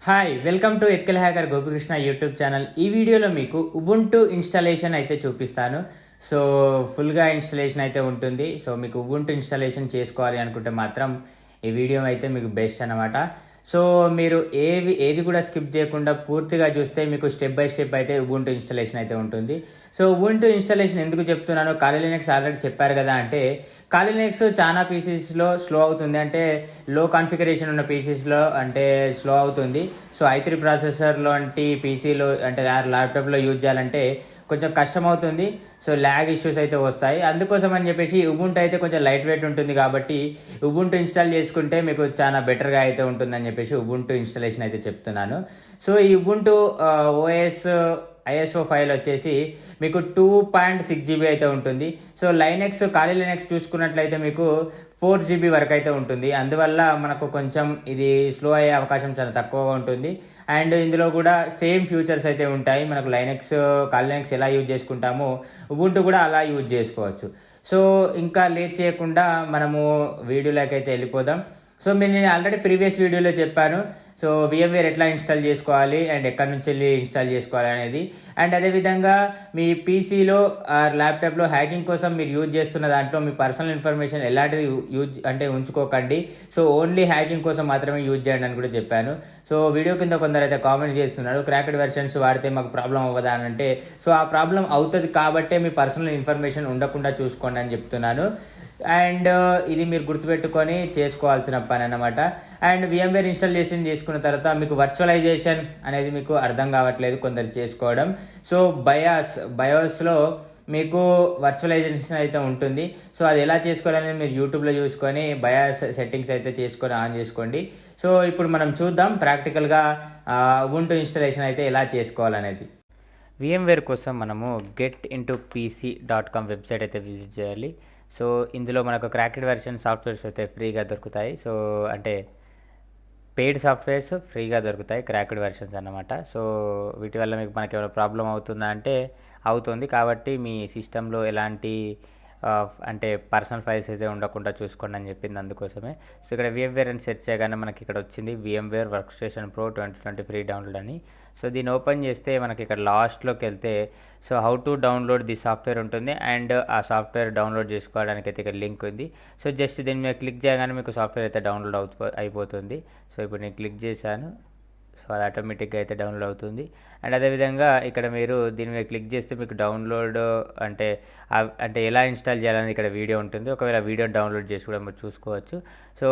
Hi welcome to ethical hacker Gopikrishna YouTube channel. ఈ వీడియోలో మీకు ఉబుంటు ఇన్స్టాలేషన్ అయితే చూపిస్తాను. సో ఫుల్గా ఇన్స్టాలేషన్ అయితే ఉంటుంది. సో మీకు ఉబుంటు ఇన్స్టాలేషన్ చేసుకోవాలి అనుకుంటే మాత్రం ఈ వీడియో అయితే మీకు బెస్ట్ అనమాట. సో మీరు ఏది కూడా స్కిప్ చేయకుండా పూర్తిగా చూస్తే మీకు స్టెప్ బై స్టెప్ అయితే ఉబుంటు ఇన్స్టాలేషన్ అయితే ఉంటుంది. సో ఉబుంటు ఇన్స్టాలేషన్ ఎందుకు చెప్తున్నాను, కాలీ లినక్స్ ఆల్రెడీ చెప్పారు కదా అంటే, కాలీ లినక్స్ చాలా పీసీస్లో స్లో అవుతుంది. అంటే లో కాన్ఫిగరేషన్ ఉన్న పీసీస్లో అంటే స్లో అవుతుంది. సో i3 ప్రాసెసర్లో వంటి పీసీలో అంటే ల్యాప్టాప్లో యూజ్ చేయాలంటే కొంచెం కష్టం అవుతుంది. సో ల్యాగ్ ఇష్యూస్ అయితే వస్తాయి. అందుకోసం అని చెప్పేసి ఉబుంటు అయితే కొంచెం లైట్ వెయిట్ ఉంటుంది కాబట్టి ఉబుంటు ఇన్స్టాల్ చేసుకుంటే మీకు చాలా బెటర్గా అయితే ఉంటుందని చెప్పేసి ఉబుంటు ఇన్స్టాలేషన్ అయితే చెప్తున్నాను. సో ఈ ఉబుంటు ఓఎస్ ఐఎస్ఓ ఫైల్ వచ్చేసి మీకు 2.6 GB అయితే ఉంటుంది. సో కాలీ లినక్స్ చూసుకున్నట్లయితే మీకు 4 GB వరకు అయితే ఉంటుంది. అందువల్ల మనకు కొంచెం ఇది స్లో అయ్యే అవకాశం చాలా తక్కువగా ఉంటుంది. అండ్ ఇందులో కూడా సేమ్ ఫ్యూచర్స్ అయితే ఉంటాయి. మనకు కాలీ లినక్స్ ఎలా యూజ్ చేసుకుంటామో ఉబుంటు కూడా అలా యూజ్ చేసుకోవచ్చు. సో ఇంకా లేట్ చేయకుండా మనము వీడియోలోకి అయితే వెళ్ళిపోదాం. సో నేను ఆల్రెడీ ప్రీవియస్ వీడియోలో చెప్పాను. సో VMware ఎట్లా ఇన్స్టాల్ చేసుకోవాలి అండ్ ఎక్కడి నుంచి వెళ్ళి ఇన్స్టాల్ చేసుకోవాలి అనేది. అండ్ అదేవిధంగా మీ పీసీలో ల్యాప్టాప్లో హ్యాకింగ్ కోసం మీరు యూజ్ చేస్తున్న దాంట్లో మీ పర్సనల్ ఇన్ఫర్మేషన్ ఎలాంటిది యూజ్ అంటే ఉంచుకోకండి. సో ఓన్లీ హ్యాకింగ్ కోసం మాత్రమే యూజ్ చేయండి అని కూడా చెప్పాను. సో వీడియో కింద కొందరు అయితే కామెంట్ చేస్తున్నారు, క్రాక్డ్ వెర్షన్స్ వాడితే మాకు ప్రాబ్లం అవ్వదా అని అంటే, సో ఆ ప్రాబ్లం అవుతుంది కాబట్టే మీ పర్సనల్ ఇన్ఫర్మేషన్ ఉండకుండా చూసుకోండి అని చెప్తున్నాను. అండ్ ఇది మీరు గుర్తుపెట్టుకొని చేసుకోవాల్సిన పని అన్నమాట. అండ్ VMware ఇన్స్టాలేషన్ చేసుకున్న తర్వాత మీకు వర్చువలైజేషన్ అనేది మీకు అర్థం కావట్లేదు కొందరు చేసుకోవడం. సో బయోస్లో మీకు వర్చువలైజేషన్ అయితే ఉంటుంది. సో అది ఎలా చేసుకోవాలనేది మీరు యూట్యూబ్లో చూసుకొని బయాస్ సెట్టింగ్స్ అయితే చేసుకొని ఆన్ చేసుకోండి. సో ఇప్పుడు మనం చూద్దాం ప్రాక్టికల్గా ఉబుంటు ఇన్స్టాలేషన్ అయితే ఎలా చేసుకోవాలనేది. VMware కోసం మనము getintoPC.com వెబ్సైట్ అయితే విజిట్ చేయాలి. సో ఇందులో మనకు క్రాక్డ్ వెర్షన్ సాఫ్ట్వేర్స్ అయితే ఫ్రీగా దొరుకుతాయి. సో అంటే పెయిడ్ సాఫ్ట్వేర్స్ ఫ్రీగా దొరుకుతాయి, క్రాక్డ్ వెర్షన్స్ అన్నమాట. సో వీటి వల్ల మనకి ఏమైనా ప్రాబ్లం అవుతుందా అంటే అవుతుంది. కాబట్టి మీ సిస్టంలో ఎలాంటి అంటే పర్సనల్ ఫైల్స్ అయితే ఉండకుండా చూసుకోండి అని చెప్పింది, అందుకోసమే. సో ఇక్కడ VMware అని సెర్చ్ చేయగానే మనకి ఇక్కడ వచ్చింది VMware work station pro 2020 free download అని. సో దీన్ని ఓపెన్ చేస్తే మనకి ఇక్కడ లాస్ట్లోకి వెళ్తే so how to download the software ఉంటుంది. అండ్ ఆ సాఫ్ట్వేర్ డౌన్లోడ్ చేసుకోవడానికి అయితే ఇక్కడ లింక్ ఉంది. సో జస్ట్ దీని మీద క్లిక్ చేయగానే మీకు సాఫ్ట్వేర్ అయితే డౌన్లోడ్ అయిపోతుంది. సో ఇప్పుడు నేను క్లిక్ చేశాను. సో అది ఆటోమేటిక్గా అయితే డౌన్లోడ్ అవుతుంది. అండ్ అదేవిధంగా ఇక్కడ మీరు దీని మీద క్లిక్ చేస్తే మీకు డౌన్లోడ్ అంటే ఎలా ఇన్స్టాల్ చేయాలని ఇక్కడ వీడియో ఉంటుంది. ఒకవేళ వీడియో డౌన్లోడ్ చేసి కూడా మీరు చూసుకోవచ్చు. సో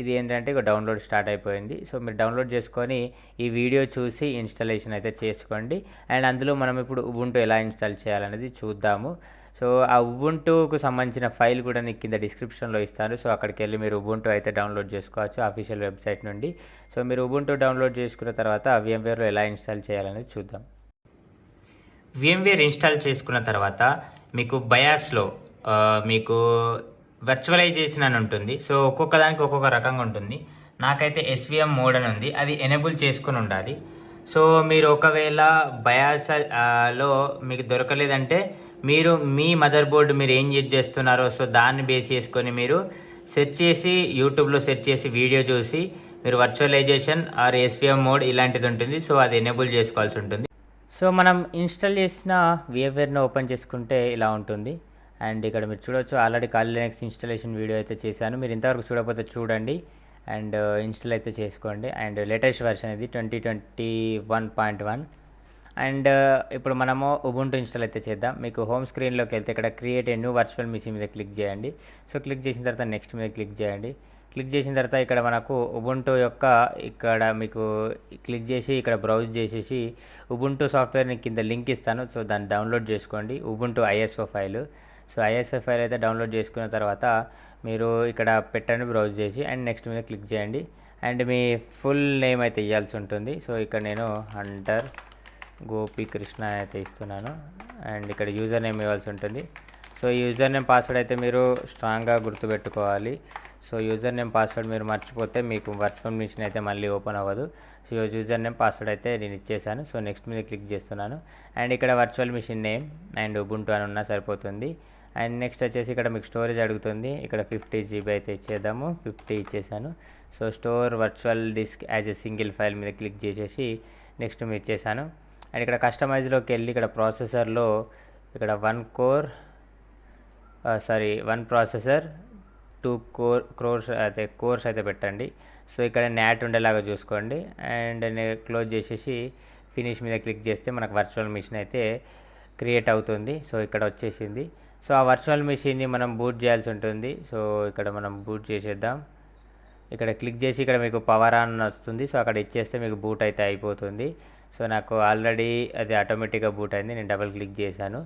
ఇది ఏంటంటే ఇక డౌన్లోడ్ స్టార్ట్ అయిపోయింది. సో మీరు డౌన్లోడ్ చేసుకొని ఈ వీడియో చూసి ఇన్స్టాలేషన్ అయితే చేసుకోండి. అండ్ అందులో మనం ఇప్పుడు ఉబుంటు ఎలా ఇన్స్టాల్ చేయాలనేది చూద్దాము. సో ఆ ఉబుంటుకు సంబంధించిన ఫైల్ కూడా నీకు కింద డిస్క్రిప్షన్లో ఇస్తాను. సో అక్కడికి వెళ్ళి మీరు ఉబుంటు అయితే డౌన్లోడ్ చేసుకోవచ్చు అఫీషియల్ వెబ్సైట్ నుండి. సో మీరు ఉబుంటు డౌన్లోడ్ చేసుకున్న తర్వాత VMwareలో ఎలా ఇన్స్టాల్ చేయాలనేది చూద్దాం. VMware ఇన్స్టాల్ చేసుకున్న తర్వాత మీకు బయాస్లో మీకు వర్చువలైజేషన్ అని ఉంటుంది. సో ఒక్కొక్క దానికి ఒక్కొక్క రకంగా ఉంటుంది. నాకైతే SVM మోడ్ అని ఉంది, అది ఎనేబుల్ చేసుకుని ఉండాలి. సో మీరు ఒకవేళ బయాస్లో మీకు దొరకలేదంటే మీరు మీ మదర్ బోర్డు మీరు ఏం యూజ్ చేస్తున్నారో సో దాన్ని బేస్ చేసుకొని మీరు యూట్యూబ్లో సెర్చ్ చేసి వీడియో చూసి మీరు వర్చువలైజేషన్ ఆర్ SVM మోడ్ ఇలాంటిది ఉంటుంది. సో అది ఎనేబుల్ చేసుకోవాల్సి ఉంటుంది. సో మనం ఇన్స్టాల్ చేసిన VMwareను ఓపెన్ చేసుకుంటే ఇలా ఉంటుంది. అండ్ ఇక్కడ మీరు చూడవచ్చు, ఆల్రెడీ కాలీ లినక్స్ ఇన్స్టాలేషన్ వీడియో అయితే చేశాను. మీరు ఇంతవరకు చూడకపోతే చూడండి అండ్ ఇన్స్టాల్ అయితే చేసుకోండి. అండ్ లేటెస్ట్ వెర్షన్ ఇది 2021.1. అండ్ ఇప్పుడు మనము ఉబుంటు ఇన్స్టాల్ అయితే చేద్దాం. మీకు హోమ్ స్క్రీన్లోకి వెళ్తే ఇక్కడ create a new virtual machine మీద క్లిక్ చేయండి. సో క్లిక్ చేసిన తర్వాత నెక్స్ట్ మీద క్లిక్ చేయండి. క్లిక్ చేసిన తర్వాత ఇక్కడ మనకు ఉబుంటు యొక్క ఇక్కడ మీకు క్లిక్ చేసి ఇక్కడ బ్రౌజ్ చేసేసి ఉబుంటు సాఫ్ట్వేర్ని కింద లింక్ ఇస్తాను. సో దాన్ని డౌన్లోడ్ చేసుకోండి, Ubuntu ISO file. So ISO file అయితే డౌన్లోడ్ చేసుకున్న తర్వాత మీరు ఇక్కడ పెట్టండి బ్రౌజ్ చేసి. అండ్ నెక్స్ట్ మీద క్లిక్ చేయండి. అండ్ మీ ఫుల్ నేమ్ అయితే ఇవ్వాల్సి ఉంటుంది. సో ఇక్కడ నేను హంటర్ గోపికృష్ణ అయితే ఇస్తున్నాను. అండ్ ఇక్కడ యూజర్ నేమ్ ఇవ్వాల్సి ఉంటుంది. సో యూజర్ నేమ్ పాస్వర్డ్ అయితే మీరు స్ట్రాంగ్గా గుర్తుపెట్టుకోవాలి. సో యూజర్ నేమ్ పాస్వర్డ్ మీరు మర్చిపోతే మీకు వర్చువల్ మిషన్ అయితే మళ్ళీ ఓపెన్ అవ్వదు. సో యూజర్ నేమ్ పాస్వర్డ్ అయితే నేను ఇచ్చేసాను. సో నెక్స్ట్ మీద క్లిక్ చేస్తున్నాను. అండ్ ఇక్కడ virtual machine name and Ubuntu అని ఉన్నా సరిపోతుంది. అండ్ నెక్స్ట్ వచ్చేసి ఇక్కడ మీకు స్టోరేజ్ అడుగుతుంది. ఇక్కడ 50 GB అయితే ఇచ్చేద్దాము. 50 ఇచ్చేసాను. So store virtual disk as a single file మీద క్లిక్ చేసేసి నెక్స్ట్ మీద ఇచ్చేసాను. అండ్ ఇక్కడ కస్టమైజ్లోకి వెళ్ళి ఇక్కడ ప్రాసెసర్లో ఇక్కడ 1 ప్రాసెసర్ 2 కోర్స్ అయితే కోర్స్ అయితే పెట్టండి. సో ఇక్కడ నాట్ ఉండేలాగా చూసుకోండి. అండ్ క్లోజ్ చేసేసి ఫినిష్ మీద క్లిక్ చేస్తే మనకు వర్చువల్ మిషన్ అయితే క్రియేట్ అవుతుంది. సో ఇక్కడ వచ్చేసింది. సో ఆ వర్చువల్ మిషన్ని మనం బూట్ చేయాల్సి ఉంటుంది. సో ఇక్కడ మనం బూట్ చేసేద్దాం. ఇక్కడ క్లిక్ చేసి ఇక్కడ మీకు పవర్ ఆన్ వస్తుంది. సో అక్కడ ఇచ్చేస్తే మీకు బూట్ అయితే అయిపోతుంది. సో నాకు ఆల్రెడీ అది ఆటోమేటిక్గా బూట్ అయింది. నేను డబుల్ క్లిక్ చేశాను.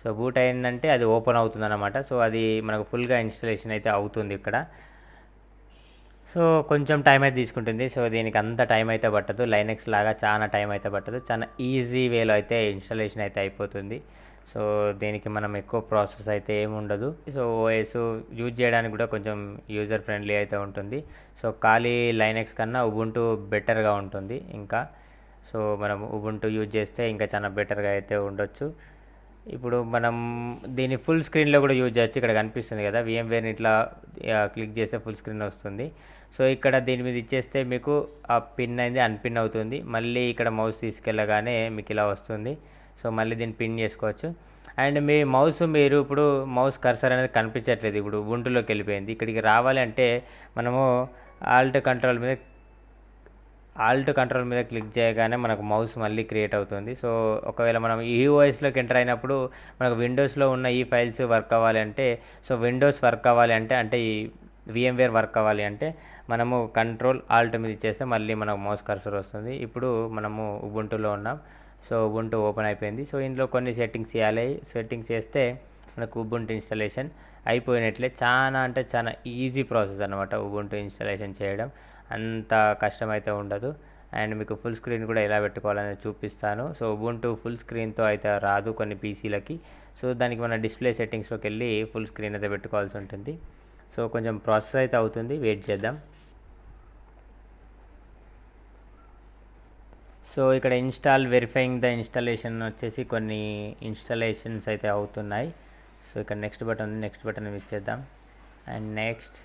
సో బూట్ అయిందంటే అది ఓపెన్ అవుతుంది అన్నమాట. సో అది మనకు ఫుల్గా ఇన్స్టాలేషన్ అయితే అవుతుంది ఇక్కడ. సో కొంచెం టైం అయితే తీసుకుంటుంది. సో దీనికి అంత టైం అయితే పట్టదు. లైనక్స్ లాగా చాలా టైం అయితే పట్టదు. చాలా ఈజీ వేలో అయితే ఇన్స్టాలేషన్ అయితే అయిపోతుంది. సో దీనికి మనం ఎక్కువ ప్రాసెస్ అయితే ఏమి ఉండదు. సో ఓఎస్ యూజ్ చేయడానికి కూడా కొంచెం యూజర్ ఫ్రెండ్లీ అయితే ఉంటుంది. సో ఖాళీ లైనక్స్ కన్నా ఉబుంటు బెటర్గా ఉంటుంది ఇంకా. సో మనం ఉబుంటు యూజ్ చేస్తే ఇంకా చాలా బెటర్గా అయితే ఉండొచ్చు. ఇప్పుడు మనం దీన్ని ఫుల్ స్క్రీన్లో కూడా యూజ్ చేయొచ్చు. ఇక్కడ కనిపిస్తుంది కదా, VMwareని ఇట్లా క్లిక్ చేస్తే ఫుల్ స్క్రీన్ వస్తుంది. సో ఇక్కడ దీని మీద ఇచ్చేస్తే మీకు ఆ పిన్ అనేది అన్పిన్ అవుతుంది. మళ్ళీ ఇక్కడ మౌస్ తీసుకెళ్ళగానే మీకు ఇలా వస్తుంది. సో మళ్ళీ దీన్ని పిన్ చేసుకోవచ్చు. అండ్ మీ మీరు ఇప్పుడు మౌస్ కర్సర్ అనేది కనిపించట్లేదు. ఇప్పుడు ఉబుంటులోకి వెళ్ళిపోయింది. ఇక్కడికి రావాలి అంటే మనము ఆల్ట్ కంట్రోల్ మీద క్లిక్ చేయగానే మనకు మౌస్ మళ్ళీ క్రియేట్ అవుతుంది. సో ఒకవేళ మనం ఈ ఓఎస్లోకి ఎంటర్ అయినప్పుడు మనకు విండోస్లో ఉన్న ఈ ఫైల్స్ వర్క్ అవ్వాలి అంటే, సో విండోస్ వర్క్ అవ్వాలి అంటే ఈ VMware వర్క్ అవ్వాలి అంటే మనము కంట్రోల్ ఆల్ట్ మీద ఇచ్చేస్తే మళ్ళీ మనకు మౌస్ కర్సర్ వస్తుంది. ఇప్పుడు మనము ఉబుంటులో ఉన్నాం. సో ఉబుంటు ఓపెన్ అయిపోయింది. సో ఇందులో కొన్ని సెట్టింగ్స్ చేయాలి. సెట్టింగ్స్ చేస్తే మనకు ఉబుంటు ఇన్స్టాలేషన్ అయిపోయినట్లే. చాలా అంటే చాలా ఈజీ ప్రాసెస్ అనమాట ఉబుంటు ఇన్స్టాలేషన్ చేయడం. అంత కష్టమైతే ఉండదు. అండ్ మీకు ఫుల్ స్క్రీన్ కూడా ఎలా పెట్టుకోవాలనేది చూపిస్తాను. సో ఉబుంటు ఫుల్ స్క్రీన్తో అయితే రాదు కొన్ని పీసీలకి. సో దానికి మన డిస్ప్లే సెట్టింగ్స్లోకి వెళ్ళి ఫుల్ స్క్రీన్ అయితే పెట్టుకోవాల్సి ఉంటుంది. సో కొంచెం ప్రాసెస్ అయితే అవుతుంది, వెయిట్ చేద్దాం. సో ఇక్కడ వెరిఫైయింగ్ ద ఇన్స్టాలేషన్ వచ్చేసి కొన్ని ఇన్స్టాలేషన్స్ అయితే అవుతున్నాయి. సో ఇక్కడ నెక్స్ట్ బటన్ ఇచ్చేద్దాం. అండ్ నెక్స్ట్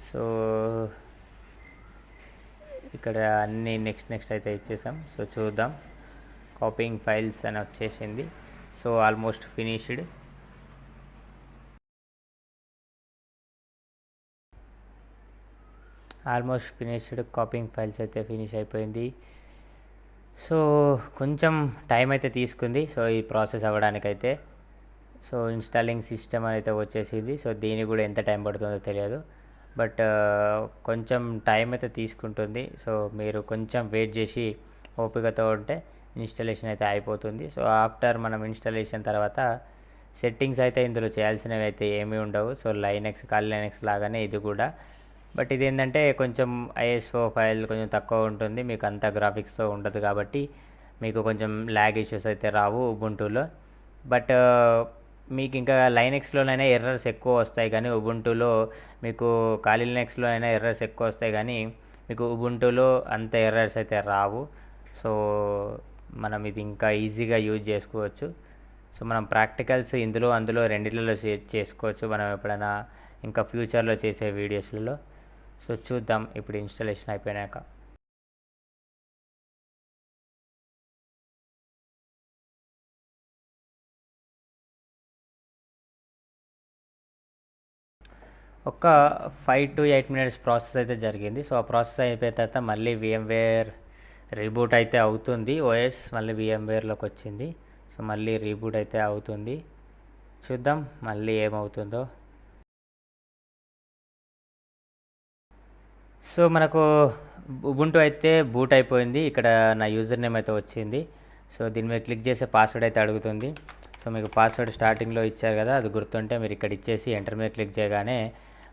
సో ఇక్కడ అన్నీ నెక్స్ట్ అయితే ఇచ్చేసాం. సో చూద్దాం. కాపీయింగ్ ఫైల్స్ అని వచ్చేసింది. So almost finished. Copying files అయితే ఫినిష్ అయిపోయింది. సో కొంచెం టైం అయితే తీసుకుంది. సో ఈ ప్రాసెస్ అవ్వడానికైతే. సో ఇన్స్టాలింగ్ సిస్టమ్ అయితే వచ్చేసింది. సో దీనికి కూడా ఎంత టైం పడుతుందో తెలియదు, బట్ కొంచెం టైం అయితే తీసుకుంటుంది. సో మీరు కొంచెం వెయిట్ చేసి ఓపికతో ఉంటే ఇన్స్టాలేషన్ అయితే అయిపోతుంది. సో ఆఫ్టర్ మనం ఇన్స్టాలేషన్ తర్వాత సెట్టింగ్స్ అయితే ఇందులో చేయాల్సినవి అయితే ఏమీ ఉండవు. సో ఖాళీ లైనక్స్ లాగానే ఇది కూడా. బట్ ఇది ఏంటంటే కొంచెం ISO ఫైల్ కొంచెం తక్కువ ఉంటుంది. మీకు అంత గ్రాఫిక్స్తో ఉండదు కాబట్టి మీకు కొంచెం ల్యాగ్ ఇష్యూస్ అయితే రావు ఉబుంటులో. బట్ మీకు ఇంకా లైనక్స్లోనైనా ఎర్రర్స్ ఎక్కువ వస్తాయి, కానీ ఉబుంటులో మీకు ఖాళీ లైనక్స్లో అయినా ఎర్రర్స్ ఎక్కువ వస్తాయి, కానీ మీకు ఉబుంటులో అంత ఎర్రర్స్ అయితే రావు. సో మనం ఇది ఇంకా ఈజీగా యూజ్ చేసుకోవచ్చు. సో మనం ప్రాక్టికల్స్ అందులో రెండిట్లలో చేసుకోవచ్చు మనం ఎప్పుడైనా ఇంకా ఫ్యూచర్లో చేసే వీడియోస్లలో. సో చూద్దాం ఇప్పుడు ఇన్స్టాలేషన్ అయిపోయాక. ఒక 5 to 8 minutes ప్రాసెస్ అయితే జరిగింది. సో ఆ ప్రాసెస్ అయిపోయిన తర్వాత మళ్ళీ VMware రీబూట్ అయితే అవుతుంది. OS మళ్ళీ VMwareలోకి వచ్చింది. సో మళ్ళీ రీబూట్ అయితే అవుతుంది. చూద్దాం మళ్ళీ ఏమవుతుందో. సో మనకు ఉబుంటు అయితే బూట్ అయిపోయింది. ఇక్కడ నా యూజర్ నేమ్ అయితే వచ్చింది. సో దీని మీద క్లిక్ చేసే పాస్వర్డ్ అయితే అడుగుతుంది. సో మీకు పాస్వర్డ్ స్టార్టింగ్లో ఇచ్చారు కదా, అది గుర్తుంటే మీరు ఇక్కడ ఇచ్చేసి ఎంటర్ మీద క్లిక్ చేయగానే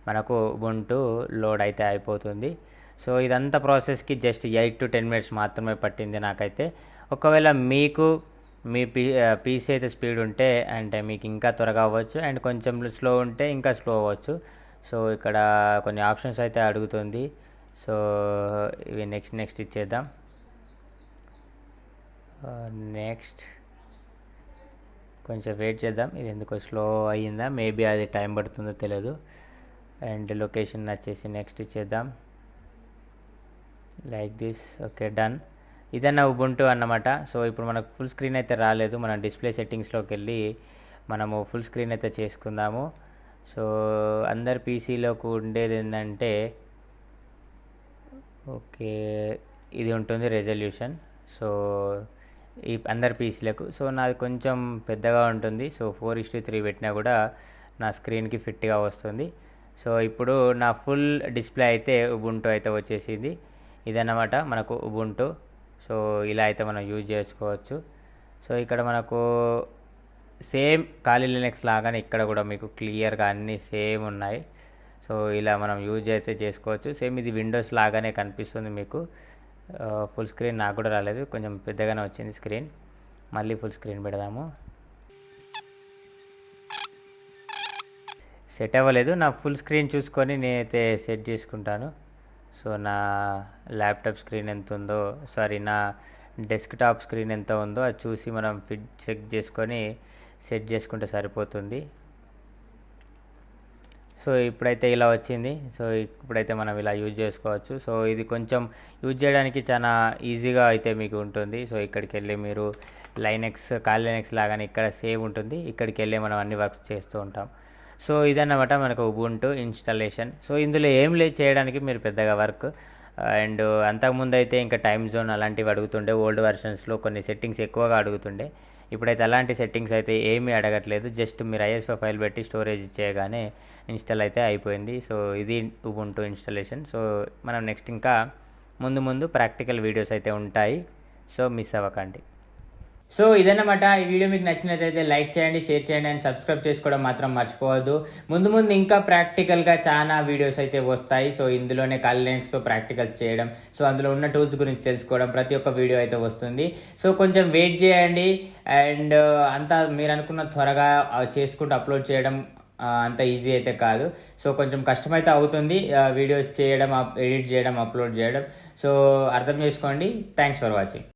మనకు ఉబుంటు లోడ్ అయితే అయిపోతుంది. సో ఇదంతా ప్రాసెస్కి జస్ట్ 8 to 10 minutes మాత్రమే పట్టింది నాకైతే. ఒకవేళ మీకు మీ పీసీ అయితే స్పీడ్ ఉంటే అంటే మీకు ఇంకా త్వరగా అవ్వచ్చు, అండ్ కొంచెం స్లో ఉంటే ఇంకా స్లో అవ్వచ్చు. సో ఇక్కడ కొన్ని ఆప్షన్స్ అయితే అడుగుతుంది. సో ఇవి నెక్స్ట్ ఇచ్చేద్దాం. నెక్స్ట్ కొంచెం వెయిట్ చేద్దాం. ఇది ఎందుకో స్లో అయ్యిందా, మేబీ అది టైం పడుతుందో తెలియదు. అండ్ లొకేషన్ వచ్చేసి నెక్స్ట్ ఇచ్చేద్దాం లైక్ దిస్. Okay, done. ఇదన్న ఉబుంటు అన్నమాట. సో ఇప్పుడు మనకు ఫుల్ స్క్రీన్ అయితే రాలేదు. మనం డిస్ప్లే సెట్టింగ్స్లోకి వెళ్ళి మనము ఫుల్ స్క్రీన్ అయితే చేసుకుందాము. సో అందరి పీసీలోకి ఉండేది ఏంటంటే ఓకే, ఇది ఉంటుంది రెజల్యూషన్. సో ఈ అందరి పీసీలకు. సో నాది కొంచెం పెద్దగా ఉంటుంది. సో 4:3 పెట్టినా కూడా నా స్క్రీన్కి ఫిట్గా వస్తుంది. సో ఇప్పుడు నా ఫుల్ డిస్ప్లే అయితే ఉబుంటు అయితే వచ్చేసింది. ఇదన్నమాట మనకు ఉబుంటు. సో ఇలా అయితే మనం యూజ్ చేసుకోవచ్చు. సో ఇక్కడ మనకు సేమ్ ఖాళీ లినక్స్ లాగానే ఇక్కడ కూడా మీకు క్లియర్గా అన్నీ సేమ్ ఉన్నాయి. సో ఇలా మనం యూజ్ అయితే చేసుకోవచ్చు. సేమ్ ఇది విండోస్ లాగానే కనిపిస్తుంది మీకు. ఫుల్ స్క్రీన్ నాకు కూడా రాలేదు, కొంచెం పెద్దగానే వచ్చింది స్క్రీన్. మళ్ళీ ఫుల్ స్క్రీన్ పెడదాము. సెట్ అవ్వలేదు. నా ఫుల్ స్క్రీన్ చూసుకొని నేనైతే సెట్ చేసుకుంటాను. సో నా ల్యాప్టాప్ స్క్రీన్ ఎంత ఉందో, సారీ నా డెస్క్టాప్ స్క్రీన్ ఎంత ఉందో అది చూసి మనం చెక్ చేసుకొని సెట్ చేసుకుంటే సరిపోతుంది. సో ఇప్పుడైతే ఇలా వచ్చింది. సో ఇప్పుడైతే మనం ఇలా యూజ్ చేసుకోవచ్చు. సో ఇది కొంచెం యూజ్ చేయడానికి చాలా ఈజీగా అయితే మీకు ఉంటుంది. సో ఇక్కడికి వెళ్ళి మీరు ఖాళీ లైనెక్స్ లాగానే ఇక్కడ సేవ్ ఉంటుంది. ఇక్కడికి వెళ్ళి మనం అన్ని వర్క్స్ చేస్తూ ఉంటాం. సో ఇదన్నమాట మనకు ఉబుంటు ఇన్స్టాలేషన్. సో ఇందులో ఏం లేదు చేయడానికి మీరు పెద్దగా వర్క్. అండ్ అంతకుముందు అయితే ఇంకా టైమ్ జోన్ అలాంటివి అడుగుతుండే. ఓల్డ్ వెర్షన్స్లో కొన్ని సెట్టింగ్స్ ఎక్కువగా అడుగుతుండే. ఇప్పుడైతే అలాంటి సెట్టింగ్స్ అయితే ఏమీ అడగట్లేదు. జస్ట్ మీరు ఐఎస్ఓ ఫైల్ పెట్టి స్టోరేజ్ ఇచ్చేయగానే ఇన్స్టాల్ అయితే అయిపోయింది. సో ఇది ఉబుంటు ఇన్స్టాలేషన్. సో మనం నెక్స్ట్ ఇంకా ముందు ప్రాక్టికల్ వీడియోస్ అయితే ఉంటాయి. సో మిస్ అవ్వకండి. సో ఇదన్నమాట. ఈ వీడియో మీకు నచ్చినట్లయితే లైక్ చేయండి, షేర్ చేయండి అండ్ సబ్స్క్రైబ్ చేసుకోవడం మాత్రం మర్చిపోవద్దు. ముందు ఇంకా ప్రాక్టికల్గా చాలా వీడియోస్ అయితే వస్తాయి. సో ఇందులోనే లినక్స్తో ప్రాక్టికల్స్ చేయడం, సో అందులో ఉన్న టూల్స్ గురించి తెలుసుకోవడం, ప్రతి ఒక్క వీడియో అయితే వస్తుంది. సో కొంచెం వెయిట్ చేయండి. అండ్ అంతా మీరు అనుకున్న త్వరగా చేసుకుంటూ అప్లోడ్ చేయడం అంత ఈజీ అయితే కాదు. సో కొంచెం కష్టమైతే అవుతుంది వీడియోస్ చేయడం, ఎడిట్ చేయడం, అప్లోడ్ చేయడం. సో అర్థం చేసుకోండి. Thanks for watching.